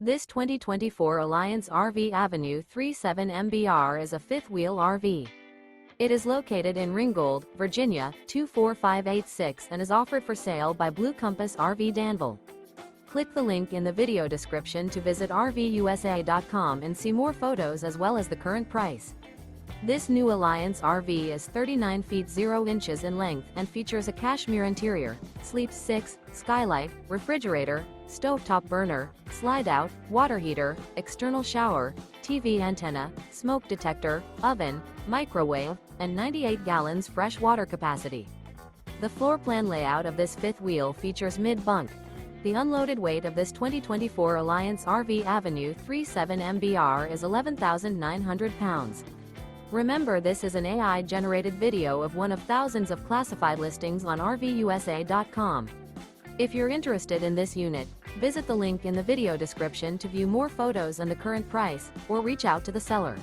This 2024 Alliance RV Avenue 37 MBR is a fifth-wheel RV. It is located in Ringgold, Virginia, 24586 and is offered for sale by Blue Compass RV Danville. Click the link in the video description to visit RVUSA.com and see more photos as well as the current price. This new Alliance RV is 39 feet 0 inches in length and features a Cashmere interior, sleeps 6, skylight, refrigerator, stovetop burner, slide-out, water heater, external shower, TV antenna, smoke detector, oven, microwave, and 98 gallons fresh water capacity. The floor plan layout of this fifth wheel features Mid Bunk. The unloaded weight of this 2024 Alliance RV Avenue 37 MBR is 11,900 pounds. Remember, this is an AI-generated video of one of thousands of classified listings on RVUSA.com. If you're interested in this unit, visit the link in the video description to view more photos and the current price, or reach out to the seller.